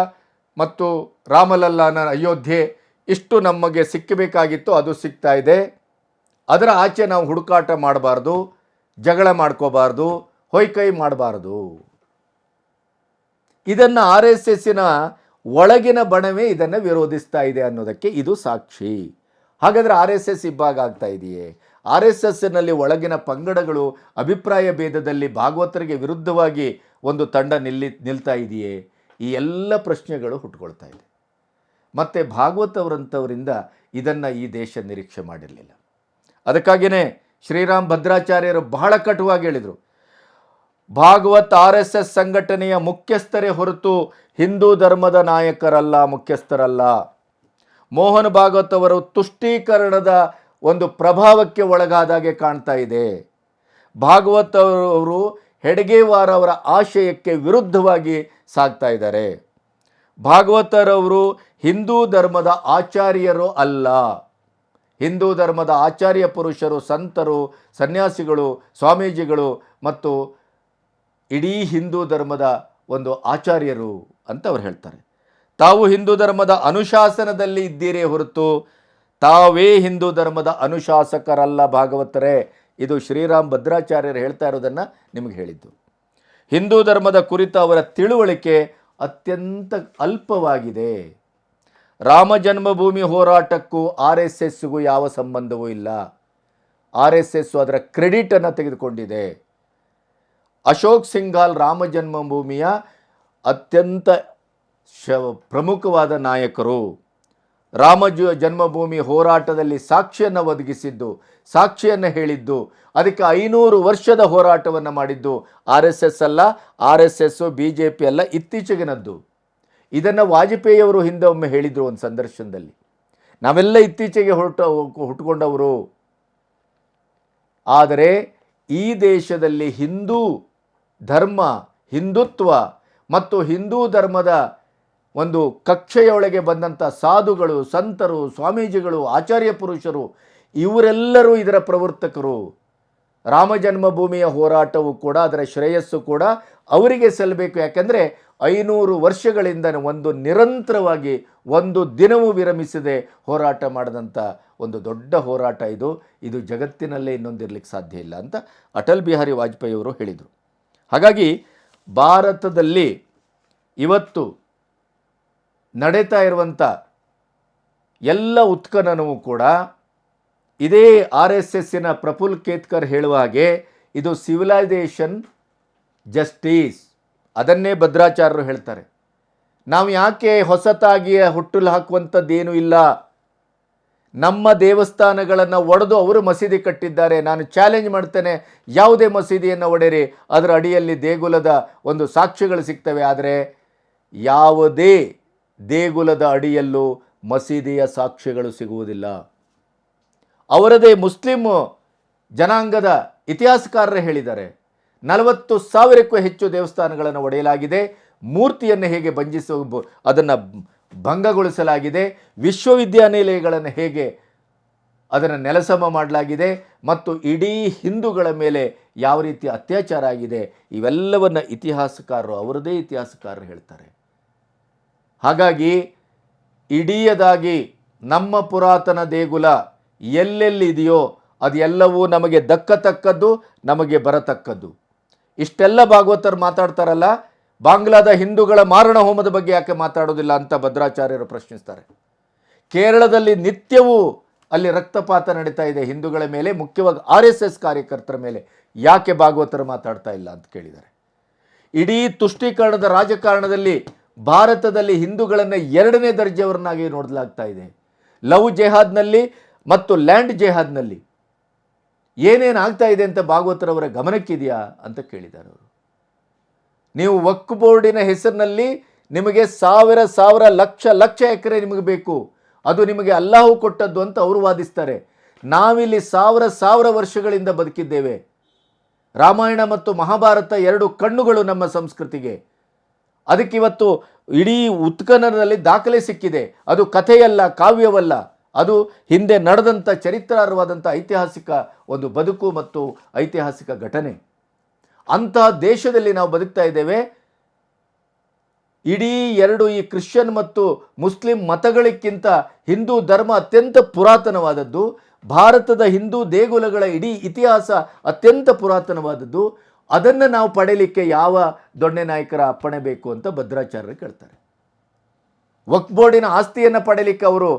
ಮತ್ತು ರಾಮಲಲ್ಲಾನ ಅಯೋಧ್ಯೆ ಇಷ್ಟು ನಮಗೆ ಸಿಕ್ಕಬೇಕಾಗಿತ್ತು, ಅದು ಸಿಗ್ತಾ ಇದೆ, ಅದರ ಆಚೆ ನಾವು ಹುಡುಕಾಟ ಮಾಡಬಾರ್ದು, ಜಗಳ ಮಾಡ್ಕೋಬಾರ್ದು, ಹೊಯ್ಕೈ ಮಾಡಬಾರ್ದು. ಇದನ್ನು RSSನ ಒಳಗಿನ ಬಣವೇ ಇದನ್ನು ವಿರೋಧಿಸ್ತಾ ಇದೆ ಅನ್ನೋದಕ್ಕೆ ಇದು ಸಾಕ್ಷಿ. ಹಾಗಾದರೆ RSS ಇಬ್ಬಾಗ ಆಗ್ತಾ ಇದೆಯೇ? RSSನಲ್ಲಿ ಒಳಗಿನ ಪಂಗಡಗಳು ಅಭಿಪ್ರಾಯ ಭೇದದಲ್ಲಿ ಭಾಗವತರಿಗೆ ವಿರುದ್ಧವಾಗಿ ಒಂದು ತಂಡ ನಿಲ್ತಾ ಇದೆಯೇ? ಈ ಎಲ್ಲ ಪ್ರಶ್ನೆಗಳು ಹುಟ್ಟುಕೊಳ್ತಾ ಇದೆ. ಮತ್ತು ಭಾಗವತ್ ಅವರಂಥವರಿಂದ ಇದನ್ನು ಈ ದೇಶ ನಿರೀಕ್ಷೆ ಮಾಡಿರಲಿಲ್ಲ. ಅದಕ್ಕಾಗಿಯೇ ಶ್ರೀರಾಮ್ ಭದ್ರಾಚಾರ್ಯರು ಬಹಳ ಕಟುವಾಗಿ ಹೇಳಿದರು, ಭಾಗವತ್ RSS ಸಂಘಟನೆಯ ಮುಖ್ಯಸ್ಥರೇ ಹೊರತು ಹಿಂದೂ ಧರ್ಮದ ನಾಯಕರಲ್ಲ, ಮುಖ್ಯಸ್ಥರಲ್ಲ. ಮೋಹನ್ ಭಾಗವತ್ ಅವರು ತುಷ್ಟೀಕರಣದ ಒಂದು ಪ್ರಭಾವಕ್ಕೆ ಒಳಗಾದಾಗೆ ಕಾಣ್ತಾ ಇದೆ. ಭಾಗವತ್ ಅವರು ಹೆಡ್ಗೇವಾರ್ ಅವರ ಆಶಯಕ್ಕೆ ವಿರುದ್ಧವಾಗಿ ಸಾಗ್ತಾ ಇದ್ದಾರೆ. ಭಾಗವತರವರು ಹಿಂದೂ ಧರ್ಮದ ಆಚಾರ್ಯರು ಅಲ್ಲ. ಹಿಂದೂ ಧರ್ಮದ ಆಚಾರ್ಯ ಪುರುಷರು, ಸಂತರು, ಸನ್ಯಾಸಿಗಳು, ಸ್ವಾಮೀಜಿಗಳು ಮತ್ತು ಇಡೀ ಹಿಂದೂ ಧರ್ಮದ ಒಂದು ಆಚಾರ್ಯರು ಅಂತ ಅವ್ರು ಹೇಳ್ತಾರೆ. ತಾವು ಹಿಂದೂ ಧರ್ಮದ ಅನುಶಾಸನದಲ್ಲಿ ಇದ್ದೀರೇ ಹೊರತು ತಾವೇ ಹಿಂದೂ ಧರ್ಮದ ಅನುಶಾಸಕರಲ್ಲ ಭಾಗವತರೇ. ಇದು ಶ್ರೀರಾಮ್ ಭದ್ರಾಚಾರ್ಯರು ಹೇಳ್ತಾ ಇರೋದನ್ನು ನಿಮಗೆ ಹೇಳಿದ್ದು. ಹಿಂದೂ ಧರ್ಮದ ಕುರಿತ ಅವರ ತಿಳುವಳಿಕೆ ಅತ್ಯಂತ ಅಲ್ಪವಾಗಿದೆ. ರಾಮ ಜನ್ಮಭೂಮಿ ಹೋರಾಟಕ್ಕೂ RSSಗೂ ಯಾವ ಸಂಬಂಧವೂ ಇಲ್ಲ. RSS ಅದರ ಕ್ರೆಡಿಟನ್ನು ತೆಗೆದುಕೊಂಡಿದೆ. ಅಶೋಕ್ ಸಿಂಘಾಲ್ ರಾಮ ಜನ್ಮಭೂಮಿಯ ಅತ್ಯಂತ ಪ್ರಮುಖವಾದ ನಾಯಕರು. ರಾಮ ಜನ್ಮಭೂಮಿ ಹೋರಾಟದಲ್ಲಿ ಸಾಕ್ಷಿಯನ್ನು ಒದಗಿಸಿದ್ದು, ಸಾಕ್ಷಿಯನ್ನು ಹೇಳಿದ್ದು, ಅದಕ್ಕೆ 500 ವರ್ಷದ ಹೋರಾಟವನ್ನು ಮಾಡಿದ್ದು RSS ಅಲ್ಲ, RSS BJP ಅಲ್ಲ, ಇತ್ತೀಚೆಗಿನದ್ದು. ಇದನ್ನು ವಾಜಪೇಯಿಯವರು ಹಿಂದೆ ಒಮ್ಮೆ ಹೇಳಿದರು ಒಂದು ಸಂದರ್ಶನದಲ್ಲಿ. ನಾವೆಲ್ಲ ಇತ್ತೀಚೆಗೆ ಹುಟ್ಟುಕೊಂಡವರು. ಆದರೆ ಈ ದೇಶದಲ್ಲಿ ಹಿಂದೂ ಧರ್ಮ, ಹಿಂದುತ್ವ ಮತ್ತು ಹಿಂದೂ ಧರ್ಮದ ಒಂದು ಕಕ್ಷೆಯೊಳಗೆ ಬಂದಂಥ ಸಾಧುಗಳು, ಸಂತರು, ಸ್ವಾಮೀಜಿಗಳು, ಆಚಾರ್ಯ ಪುರುಷರು ಇವರೆಲ್ಲರೂ ಇದರ ಪ್ರವರ್ತಕರು. ರಾಮ ಜನ್ಮಭೂಮಿಯ ಹೋರಾಟವು ಕೂಡ, ಅದರ ಶ್ರೇಯಸ್ಸು ಕೂಡ ಅವರಿಗೆ ಸಲ್ಲಬೇಕು. ಯಾಕೆಂದರೆ 500 ವರ್ಷಗಳಿಂದ ಒಂದು ನಿರಂತರವಾಗಿ ಒಂದು ದಿನವೂ ವಿರಮಿಸದೆ ಹೋರಾಟ ಮಾಡಿದಂಥ ಒಂದು ದೊಡ್ಡ ಹೋರಾಟ ಇದು. ಇದು ಜಗತ್ತಿನಲ್ಲೇ ಇನ್ನೊಂದಿರಲಿಕ್ಕೆ ಸಾಧ್ಯ ಇಲ್ಲ ಅಂತ ಅಟಲ್ ಬಿಹಾರಿ ವಾಜಪೇಯಿ ಅವರು ಹೇಳಿದರು. ಹಾಗಾಗಿ ಭಾರತದಲ್ಲಿ ಇವತ್ತು ನಡೀತಾ ಇರುವಂಥ ಎಲ್ಲ ಉತ್ಖನನವೂ ಕೂಡ ಇದೇ RSSನ ಪ್ರಫುಲ್ ಕೇತ್ಕರ್ ಹೇಳುವ ಹಾಗೆ ಇದು ಸಿವಿಲೈಸೇಷನ್ ಜಸ್ಟಿಸ್. ಅದನ್ನೇ ಭದ್ರಾಚಾರ್ಯರು ಹೇಳ್ತಾರೆ. ನಾವು ಯಾಕೆ ಹೊಸತಾಗಿ ಹುಟ್ಟಲು ಹಾಕುವಂಥದ್ದೇನೂ ಇಲ್ಲ. ನಮ್ಮ ದೇವಸ್ಥಾನಗಳನ್ನು ಒಡೆದು ಅವರು ಮಸೀದಿ ಕಟ್ಟಿದ್ದಾರೆ. ನಾನು ಚಾಲೆಂಜ್ ಮಾಡ್ತೇನೆ, ಯಾವುದೇ ಮಸೀದಿಯನ್ನು ಒಡೆಯಿರಿ, ಅದರ ಅಡಿಯಲ್ಲಿ ದೇಗುಲದ ಒಂದು ಸಾಕ್ಷ್ಯಗಳು ಸಿಗ್ತವೆ. ಆದರೆ ಯಾವುದೇ ದೇಗುಲದ ಅಡಿಯಲ್ಲೂ ಮಸೀದಿಯ ಸಾಕ್ಷ್ಯಗಳು ಸಿಗುವುದಿಲ್ಲ. ಅವರದೇ ಮುಸ್ಲಿಂ ಜನಾಂಗದ ಇತಿಹಾಸಕಾರರೇ ಹೇಳಿದ್ದಾರೆ, 40,000ಕ್ಕೂ ಹೆಚ್ಚು ದೇವಸ್ಥಾನಗಳನ್ನು ಒಡೆಯಲಾಗಿದೆ, ಮೂರ್ತಿಯನ್ನು ಹೇಗೆ ಅದನ್ನು ಭಂಗಗೊಳಿಸಲಾಗಿದೆ, ವಿಶ್ವವಿದ್ಯಾನಿಲಯಗಳನ್ನು ಹೇಗೆ ಅದನ್ನು ನೆಲಸಮ ಮಾಡಲಾಗಿದೆ ಮತ್ತು ಇಡೀ ಹಿಂದೂಗಳ ಮೇಲೆ ಯಾವ ರೀತಿ ಅತ್ಯಾಚಾರ ಆಗಿದೆ, ಇವೆಲ್ಲವನ್ನು ಇತಿಹಾಸಕಾರರು, ಅವರದೇ ಇತಿಹಾಸಕಾರರು ಹೇಳ್ತಾರೆ. ಹಾಗಾಗಿ ಇಡೀದಾಗಿ ನಮ್ಮ ಪುರಾತನ ದೇಗುಲ ಎಲ್ಲೆಲ್ಲಿದೆಯೋ ಅದೆಲ್ಲವೂ ನಮಗೆ ದಕ್ಕತಕ್ಕದ್ದು, ನಮಗೆ ಬರತಕ್ಕದ್ದು. ಇಷ್ಟೆಲ್ಲ ಭಾಗವತರು ಮಾತಾಡ್ತಾರಲ್ಲ, ಬಾಂಗ್ಲಾದ ಹಿಂದೂಗಳ ಮಾರಣ ಹೋಮದ ಬಗ್ಗೆ ಯಾಕೆ ಮಾತಾಡೋದಿಲ್ಲ ಅಂತ ಭದ್ರಾಚಾರ್ಯರು ಪ್ರಶ್ನಿಸ್ತಾರೆ. ಕೇರಳದಲ್ಲಿ ನಿತ್ಯವೂ ಅಲ್ಲಿ ರಕ್ತಪಾತ ನಡೀತಾ ಇದೆ ಹಿಂದೂಗಳ ಮೇಲೆ, ಮುಖ್ಯವಾಗಿ RSS ಕಾರ್ಯಕರ್ತರ ಮೇಲೆ. ಯಾಕೆ ಭಾಗವತರು ಮಾತಾಡ್ತಾ ಇಲ್ಲ ಅಂತ ಕೇಳಿದ್ದಾರೆ. ಇಡೀ ತುಷ್ಟೀಕರಣದ ರಾಜಕಾರಣದಲ್ಲಿ ಭಾರತದಲ್ಲಿ ಹಿಂದೂಗಳನ್ನು ಎರಡನೇ ದರ್ಜೆಯವರನ್ನಾಗಿ ನೋಡಲಾಗ್ತಾ ಇದೆ. ಲವ್ ಜೆಹಾದ್ನಲ್ಲಿ ಮತ್ತು ಲ್ಯಾಂಡ್ ಜೆಹಾದ್ನಲ್ಲಿ ಏನೇನು ಆಗ್ತಾ ಇದೆ ಅಂತ ಭಾಗವತರವರ ಗಮನಕ್ಕಿದೆಯಾ ಅಂತ ಕೇಳಿದ್ದಾರೆ ಅವರು. ನೀವು ವಕ್ಫ್ ಬೋರ್ಡಿನ ಹೆಸರಿನಲ್ಲಿ ನಿಮಗೆ ಸಾವಿರ ಲಕ್ಷ ಎಕರೆ ನಿಮಗೆ ಬೇಕು, ಅದು ನಿಮಗೆ ಅಲ್ಲಾಹು ಕೊಟ್ಟದ್ದು ಅಂತ ಅವರು ವಾದಿಸ್ತಾರೆ. ನಾವಿಲ್ಲಿ ಸಾವಿರ ವರ್ಷಗಳಿಂದ ಬದುಕಿದ್ದೇವೆ. ರಾಮಾಯಣ ಮತ್ತು ಮಹಾಭಾರತ ಎರಡು ಕಣ್ಣುಗಳು ನಮ್ಮ ಸಂಸ್ಕೃತಿಗೆ. ಅದಕ್ಕಿವತ್ತು ಇಡೀ ಉತ್ಖನನದಲ್ಲಿ ದಾಖಲೆ ಸಿಕ್ಕಿದೆ. ಅದು ಕಥೆಯಲ್ಲ, ಕಾವ್ಯವಲ್ಲ, ಅದು ಹಿಂದೆ ನಡೆದಂಥ ಚರಿತ್ರಾರ್ಹವಾದಂಥ ಐತಿಹಾಸಿಕ ಒಂದು ಬದುಕು ಮತ್ತು ಐತಿಹಾಸಿಕ ಘಟನೆ. ಅಂತಹ ದೇಶದಲ್ಲಿ ನಾವು ಬದುಕ್ತಾ ಇದ್ದೇವೆ. ಇಡೀ ಈ ಕ್ರಿಶ್ಚಿಯನ್ ಮತ್ತು ಮುಸ್ಲಿಂ ಮತಗಳಿಗಿಂತ ಹಿಂದೂ ಧರ್ಮ ಅತ್ಯಂತ ಪುರಾತನವಾದದ್ದು. ಭಾರತದ ಹಿಂದೂ ದೇಗುಲಗಳ ಇಡೀ ಇತಿಹಾಸ ಅತ್ಯಂತ ಪುರಾತನವಾದದ್ದು. ಅದನ್ನು ನಾವು ಪಡೆಯಲಿಕ್ಕೆ ಯಾವ ದೊಣ್ಣೆ ನಾಯಕರ ಅಪ್ಪಣೆ ಬೇಕು ಅಂತ ಭದ್ರಾಚಾರ್ಯರು ಕೇಳ್ತಾರೆ. ವಕ್ಫ್ ಬೋರ್ಡಿನ ಆಸ್ತಿಯನ್ನು ಪಡೆಯಲಿಕ್ಕೆ ಅವರು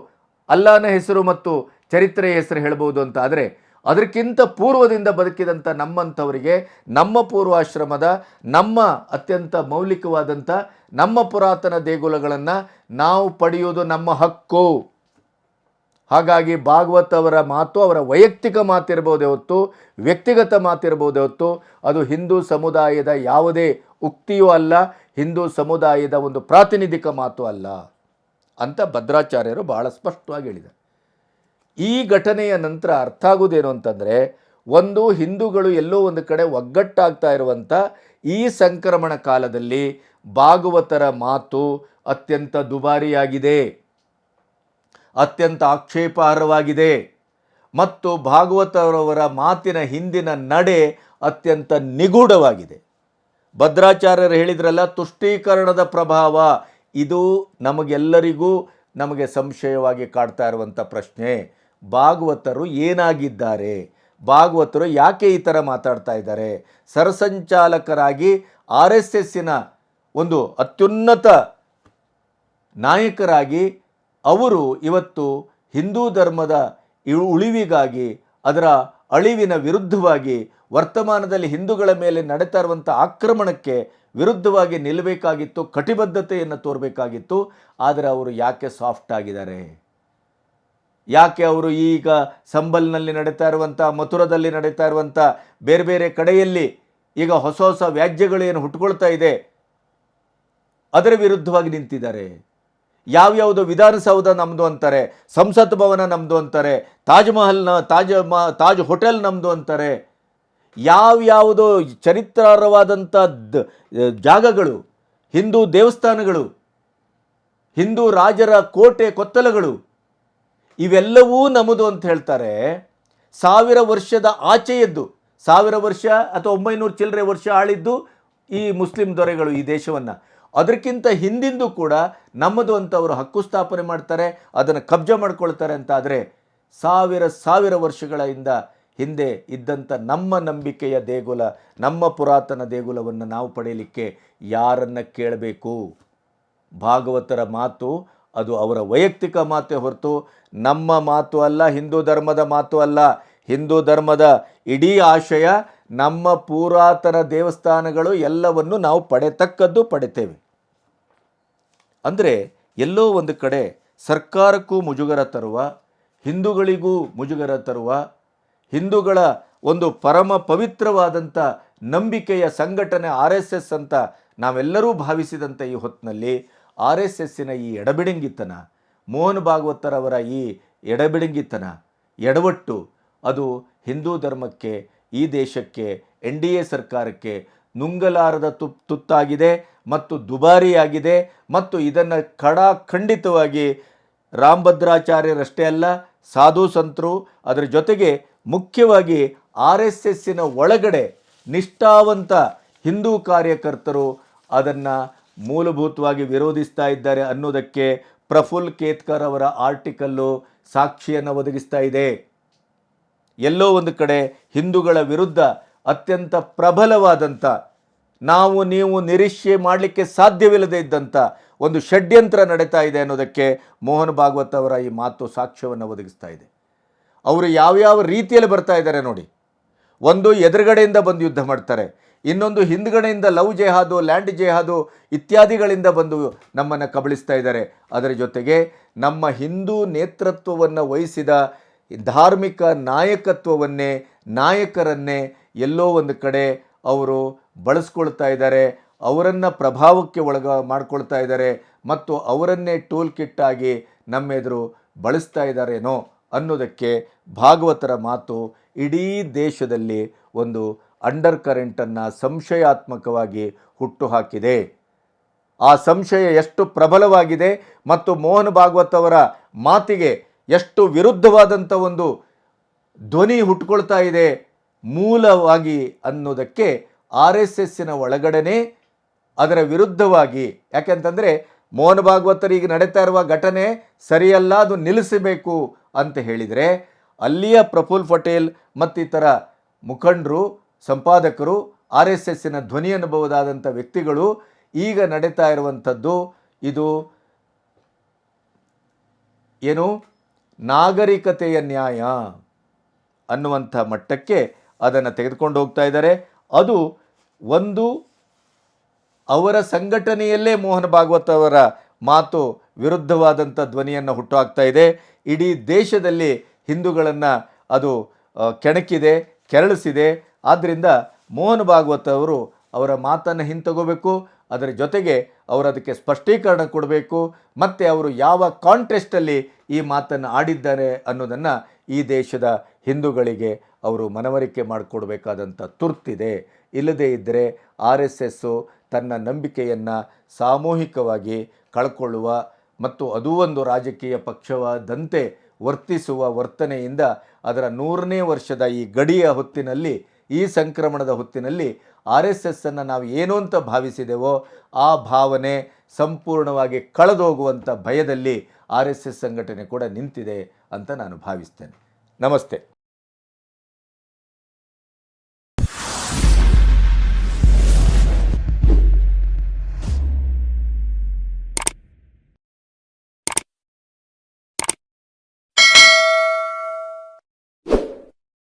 ಅಲ್ಲಾಹನ ಹೆಸರು ಮತ್ತು ಚರಿತ್ರೆಯ ಹೆಸರು ಹೇಳ್ಬೋದು ಅಂತ ಆದರೆ ಅದಕ್ಕಿಂತ ಪೂರ್ವದಿಂದ ಬದುಕಿದಂಥ ನಮ್ಮಂಥವರಿಗೆ ನಮ್ಮ ಪೂರ್ವಾಶ್ರಮದ ನಮ್ಮ ಅತ್ಯಂತ ಮೌಲಿಕವಾದಂಥ ನಮ್ಮ ಪುರಾತನ ದೇಗುಲಗಳನ್ನು ನಾವು ಪಡೆಯುವುದು ನಮ್ಮ ಹಕ್ಕು. ಹಾಗಾಗಿ ಭಾಗವತ್ ಅವರ ಮಾತು ಅವರ ವೈಯಕ್ತಿಕ ಮಾತಿರ್ಬೋದೇ ಹೊತ್ತು ವ್ಯಕ್ತಿಗತ ಮಾತಿರ್ಬೋದೇ ಹೊತ್ತು ಅದು ಹಿಂದೂ ಸಮುದಾಯದ ಯಾವುದೇ ಉಕ್ತಿಯೂ ಅಲ್ಲ, ಹಿಂದೂ ಸಮುದಾಯದ ಒಂದು ಪ್ರಾತಿನಿಧಿಕ ಮಾತು ಅಲ್ಲ ಅಂತ ಭದ್ರಾಚಾರ್ಯರು ಬಹಳ ಸ್ಪಷ್ಟವಾಗಿ ಹೇಳಿದ್ದಾರೆ. ಈ ಘಟನೆಯ ನಂತರ ಅರ್ಥ ಆಗುವುದೇನು ಅಂತಂದರೆ, ಒಂದು ಹಿಂದೂಗಳು ಎಲ್ಲೋ ಒಂದು ಕಡೆ ಒಗ್ಗಟ್ಟಾಗ್ತಾ ಇರುವಂಥ ಈ ಸಂಕ್ರಮಣ ಕಾಲದಲ್ಲಿ ಭಾಗವತರ ಮಾತು ಅತ್ಯಂತ ದುಬಾರಿಯಾಗಿದೆ, ಅತ್ಯಂತ ಆಕ್ಷೇಪಾರ್ಹವಾಗಿದೆ ಮತ್ತು ಭಾಗವತರವರ ಮಾತಿನ ಹಿಂದಿನ ನಡೆ ಅತ್ಯಂತ ನಿಗೂಢವಾಗಿದೆ. ಭದ್ರಾಚಾರ್ಯರು ಹೇಳಿದ್ರಲ್ಲ, ತುಷ್ಟೀಕರಣದ ಪ್ರಭಾವ, ಇದು ನಮಗೆಲ್ಲರಿಗೂ ನಮಗೆ ಸಂಶಯವಾಗಿ ಕಾಡ್ತಾ ಇರುವಂಥ ಪ್ರಶ್ನೆ. ಭಾಗವತರು ಏನಾಗಿದ್ದಾರೆ? ಭಾಗವತರು ಯಾಕೆ ಈ ಥರ ಮಾತಾಡ್ತಾ ಇದ್ದಾರೆ? ಸರಸಂಚಾಲಕರಾಗಿ RSSನ ಒಂದು ಅತ್ಯುನ್ನತ ನಾಯಕರಾಗಿ ಅವರು ಇವತ್ತು ಹಿಂದೂ ಧರ್ಮದ ಉಳಿವಿಗಾಗಿ, ಅದರ ಅಳಿವಿನ ವಿರುದ್ಧವಾಗಿ, ವರ್ತಮಾನದಲ್ಲಿ ಹಿಂದೂಗಳ ಮೇಲೆ ನಡೀತಾ ಇರುವಂಥ ಆಕ್ರಮಣಕ್ಕೆ ವಿರುದ್ಧವಾಗಿ ನಿಲ್ಲಬೇಕಾಗಿತ್ತು, ಕಟಿಬದ್ಧತೆಯನ್ನು ತೋರಬೇಕಾಗಿತ್ತು. ಆದರೆ ಅವರು ಯಾಕೆ ಸಾಫ್ಟ್ ಆಗಿದ್ದಾರೆ? ಯಾಕೆ ಅವರು ಈಗ ಸಂಬಲ್ನಲ್ಲಿ ನಡೀತಾ ಇರುವಂಥ, ಮಥುರದಲ್ಲಿ ನಡೀತಾ ಇರುವಂಥ ಬೇರೆ ಬೇರೆ ಕಡೆಯಲ್ಲಿ ಈಗ ಹೊಸ ವ್ಯಾಜ್ಯಗಳೇನು ಹುಟ್ಟುಕೊಳ್ತಾ ಇದೆ ಅದರ ವಿರುದ್ಧವಾಗಿ ನಿಂತಿದ್ದಾರೆ? ಯಾವ್ಯಾವುದು ವಿಧಾನಸೌಧ ನಮ್ಮದು ಅಂತಾರೆ, ಸಂಸತ್ ಭವನ ನಮ್ಮದು ಅಂತಾರೆ, ತಾಜ್ ಹೋಟೆಲ್ ನಮ್ಮದು ಅಂತಾರೆ. ಯಾವ್ಯಾವುದೋ ಚರಿತ್ರಾರ್ಹವಾದಂಥ ಜಾಗಗಳು, ಹಿಂದೂ ದೇವಸ್ಥಾನಗಳು, ಹಿಂದೂ ರಾಜರ ಕೋಟೆ ಕೊತ್ತಲಗಳು ಇವೆಲ್ಲವೂ ನಮ್ಮದು ಅಂತ ಹೇಳ್ತಾರೆ. 1000 ವರ್ಷದ ಆಚೆಯದ್ದು, 1000 ವರ್ಷ ಅಥವಾ 900 ಚಿಲ್ಲರೆ ವರ್ಷ ಆಳಿದ್ದು ಈ ಮುಸ್ಲಿಂ ದೊರೆಗಳು ಈ ದೇಶವನ್ನು. ಅದಕ್ಕಿಂತ ಹಿಂದಿಂದು ಕೂಡ ನಮ್ಮದು ಅಂತ ಅವರು ಹಕ್ಕು ಸ್ಥಾಪನೆ ಮಾಡ್ತಾರೆ, ಅದನ್ನು ಕಬ್ಜಾ ಮಾಡ್ಕೊಳ್ತಾರೆ ಅಂತ. ಆದರೆ 1000 ವರ್ಷಗಳ ಹಿಂದೆ ಇದ್ದಂಥ ನಮ್ಮ ನಂಬಿಕೆಯ ದೇಗುಲ, ನಮ್ಮ ಪುರಾತನ ದೇಗುಲವನ್ನು ನಾವು ಪಡೆಯಲಿಕ್ಕೆ ಯಾರನ್ನು ಕೇಳಬೇಕು? ಭಾಗವತರ ಮಾತು ಅದು ಅವರ ವೈಯಕ್ತಿಕ ಮಾತೇ ಹೊರತು ನಮ್ಮ ಮಾತು ಅಲ್ಲ, ಹಿಂದೂ ಧರ್ಮದ ಮಾತು ಅಲ್ಲ. ಹಿಂದೂ ಧರ್ಮದ ಇಡೀ ಆಶಯ ನಮ್ಮ ಪುರಾತನ ದೇವಸ್ಥಾನಗಳು ಎಲ್ಲವನ್ನು ನಾವು ಪಡೆತೇವೆ. ಅಂದರೆ ಎಲ್ಲೋ ಒಂದು ಕಡೆ ಸರ್ಕಾರಕ್ಕೂ ಮುಜುಗರ ತರುವ, ಹಿಂದೂಗಳಿಗೂ ಮುಜುಗರ ತರುವ, ಹಿಂದೂಗಳ ಒಂದು ಪರಮ ಪವಿತ್ರವಾದಂಥ ನಂಬಿಕೆಯ ಸಂಘಟನೆ RSS ಅಂತ ನಾವೆಲ್ಲರೂ ಭಾವಿಸಿದಂಥ ಈ ಹೊತ್ತಿನಲ್ಲಿ RSSನ ಈ ಎಡಬಿಡಂಗಿತನ, ಮೋಹನ್ ಭಾಗವತರವರ ಈ ಎಡಬಿಡಂಗಿತನ, ಎಡವಟ್ಟು ಅದು ಹಿಂದೂ ಧರ್ಮಕ್ಕೆ, ಈ ದೇಶಕ್ಕೆ, NDA ಸರ್ಕಾರಕ್ಕೆ ನುಂಗಲಾರದ ತುತ್ತಾಗಿದೆ ಮತ್ತು ದುಬಾರಿಯಾಗಿದೆ. ಮತ್ತು ಇದನ್ನು ಖಂಡಿತವಾಗಿ ರಾಮಭದ್ರಾಚಾರ್ಯರಷ್ಟೇ ಅಲ್ಲ, ಸಾಧು ಸಂತರು, ಅದರ ಜೊತೆಗೆ ಮುಖ್ಯವಾಗಿ RSSನ ಒಳಗಡೆ ನಿಷ್ಠಾವಂತ ಹಿಂದೂ ಕಾರ್ಯಕರ್ತರು ಅದನ್ನು ಮೂಲಭೂತವಾಗಿ ವಿರೋಧಿಸ್ತಾ ಇದ್ದಾರೆ ಅನ್ನೋದಕ್ಕೆ ಪ್ರಫುಲ್ ಕೇತ್ಕರ್ ಅವರ ಆರ್ಟಿಕಲ್ಲು ಸಾಕ್ಷಿಯನ್ನು ಒದಗಿಸ್ತಾ ಇದೆ. ಎಲ್ಲೋ ಒಂದು ಕಡೆ ಹಿಂದೂಗಳ ವಿರುದ್ಧ ಅತ್ಯಂತ ಪ್ರಬಲವಾದಂಥ, ನಾವು ನೀವು ನಿರೀಕ್ಷೆ ಮಾಡಲಿಕ್ಕೆ ಸಾಧ್ಯವಿಲ್ಲದೆ ಇದ್ದಂಥ ಒಂದು ಷಡ್ಯಂತ್ರ ನಡೀತಾ ಇದೆ ಅನ್ನೋದಕ್ಕೆ ಮೋಹನ್ ಭಾಗವತ್ ಅವರ ಈ ಮಾತು ಸಾಕ್ಷ್ಯವನ್ನು ಒದಗಿಸ್ತಾ ಇದೆ. ಅವರು ಯಾವ್ಯಾವ ರೀತಿಯಲ್ಲಿ ಬರ್ತಾ ಇದ್ದಾರೆ ನೋಡಿ. ಒಂದು ಎದುರುಗಡೆಯಿಂದ ಬಂದು ಯುದ್ಧ ಮಾಡ್ತಾರೆ, ಇನ್ನೊಂದು ಹಿಂದ್ಗಡೆಯಿಂದ ಲವ್ ಜೆಹಾದು, ಲ್ಯಾಂಡ್ ಜೆಹಾದು ಇತ್ಯಾದಿಗಳಿಂದ ಬಂದು ನಮ್ಮನ್ನು ಕಬಳಿಸ್ತಾ ಇದ್ದಾರೆ. ಅದರ ಜೊತೆಗೆ ನಮ್ಮ ಹಿಂದೂ ನೇತೃತ್ವವನ್ನು ವಹಿಸಿದ ಧಾರ್ಮಿಕ ನಾಯಕರನ್ನೇ ಎಲ್ಲೋ ಒಂದು ಕಡೆ ಅವರು ಬಳಸ್ಕೊಳ್ತಾ ಇದ್ದಾರೆ, ಅವರನ್ನು ಪ್ರಭಾವಕ್ಕೆ ಮಾಡ್ಕೊಳ್ತಾ ಇದ್ದಾರೆ ಮತ್ತು ಅವರನ್ನೇ ಟೂಲ್ ಕಿಟ್ ಆಗಿ ನಮ್ಮೆದುರು ಬಳಸ್ತಾ ಇದ್ದಾರೇನೋ ಅನ್ನೋದಕ್ಕೆ ಭಾಗವತರ ಮಾತು ಇಡೀ ದೇಶದಲ್ಲಿ ಒಂದು ಅಂಡರ್ ಕರೆಂಟನ್ನು ಸಂಶಯಾತ್ಮಕವಾಗಿ ಹುಟ್ಟುಹಾಕಿದೆ. ಆ ಸಂಶಯ ಎಷ್ಟು ಪ್ರಬಲವಾಗಿದೆ ಮತ್ತು ಮೋಹನ್ ಭಾಗವತ್ ಅವರ ಮಾತಿಗೆ ಎಷ್ಟು ವಿರುದ್ಧವಾದಂಥ ಒಂದು ಧ್ವನಿ ಹುಟ್ಟುಕೊಳ್ತಾ ಇದೆ ಮೂಲವಾಗಿ ಅನ್ನೋದಕ್ಕೆ RSSನ ಒಳಗಡೆನೇ ಅದರ ವಿರುದ್ಧವಾಗಿ, ಯಾಕೆಂತಂದರೆ ಮೋಹನ್ ಭಾಗವತರಿಗೆ ನಡೀತಾ ಇರುವ ಘಟನೆ ಸರಿಯಲ್ಲ, ಅದು ನಿಲ್ಲಿಸಬೇಕು ಅಂತ ಹೇಳಿದರೆ ಅಲ್ಲಿಯ ಪ್ರಫುಲ್ ಪಟೇಲ್ ಮತ್ತಿತರ ಮುಖಂಡರು, ಸಂಪಾದಕರು, RSSನ ಧ್ವನಿ ಅನ್ನಬಹುದಾದಂಥ ವ್ಯಕ್ತಿಗಳು ಈಗ ನಡೀತಾ ಇರುವಂಥದ್ದು ಇದು ಏನು ನಾಗರಿಕತೆಯ ನ್ಯಾಯ ಅನ್ನುವಂಥ ಮಟ್ಟಕ್ಕೆ ಅದನ್ನು ತೆಗೆದುಕೊಂಡು ಹೋಗ್ತಾ ಇದ್ದಾರೆ. ಅದು ಒಂದು ಅವರ ಸಂಘಟನೆಯಲ್ಲೇ ಮೋಹನ್ ಭಾಗವತ್ ಅವರ ಮಾತು ವಿರುದ್ಧವಾದಂಥ ಧ್ವನಿಯನ್ನು ಹುಟ್ಟುಹಾಕ್ತಾ ಇದೆ. ಇಡೀ ದೇಶದಲ್ಲಿ ಹಿಂದೂಗಳನ್ನು ಅದು ಕೆರಳಿಸಿದೆ. ಆದ್ದರಿಂದ ಮೋಹನ್ ಭಾಗವತ್ ಅವರು ಅವರ ಮಾತನ್ನು ಹಿಂತಗೋಬೇಕು, ಅದರ ಜೊತೆಗೆ ಅವರು ಅದಕ್ಕೆ ಸ್ಪಷ್ಟೀಕರಣ ಕೊಡಬೇಕು, ಮತ್ತು ಅವರು ಯಾವ ಕಾಂಟೆಸ್ಟಲ್ಲಿ ಈ ಮಾತನ್ನು ಆಡಿದ್ದಾರೆ ಅನ್ನೋದನ್ನು ಈ ದೇಶದ ಹಿಂದೂಗಳಿಗೆ ಅವರು ಮನವರಿಕೆ ಮಾಡಿಕೊಡ್ಬೇಕಾದಂಥ ತುರ್ತಿದೆ. ಇಲ್ಲದೇ ಇದ್ದರೆ RSS ತನ್ನ ನಂಬಿಕೆಯನ್ನು ಸಾಮೂಹಿಕವಾಗಿ ಕಳ್ಕೊಳ್ಳುವ ಮತ್ತು ಅದೂ ಒಂದು ರಾಜಕೀಯ ಪಕ್ಷವಾದಂತೆ ವರ್ತಿಸುವ ವರ್ತನೆಯಿಂದ ಅದರ 100ನೇ ವರ್ಷದ ಈ ಗಡಿಯ ಹೊತ್ತಿನಲ್ಲಿ, ಈ ಸಂಕ್ರಮಣದ ಹೊತ್ತಿನಲ್ಲಿ RSSನ್ನು ನಾವು ಏನು ಅಂತ ಭಾವಿಸಿದೆವೋ ಆ ಭಾವನೆ ಸಂಪೂರ್ಣವಾಗಿ ಕಳೆದೋಗುವಂಥ ಭಯದಲ್ಲಿ RSS ಸಂಘಟನೆ ಕೂಡ ನಿಂತಿದೆ ಅಂತ ನಾನು ಭಾವಿಸ್ತೇನೆ. ನಮಸ್ತೆ.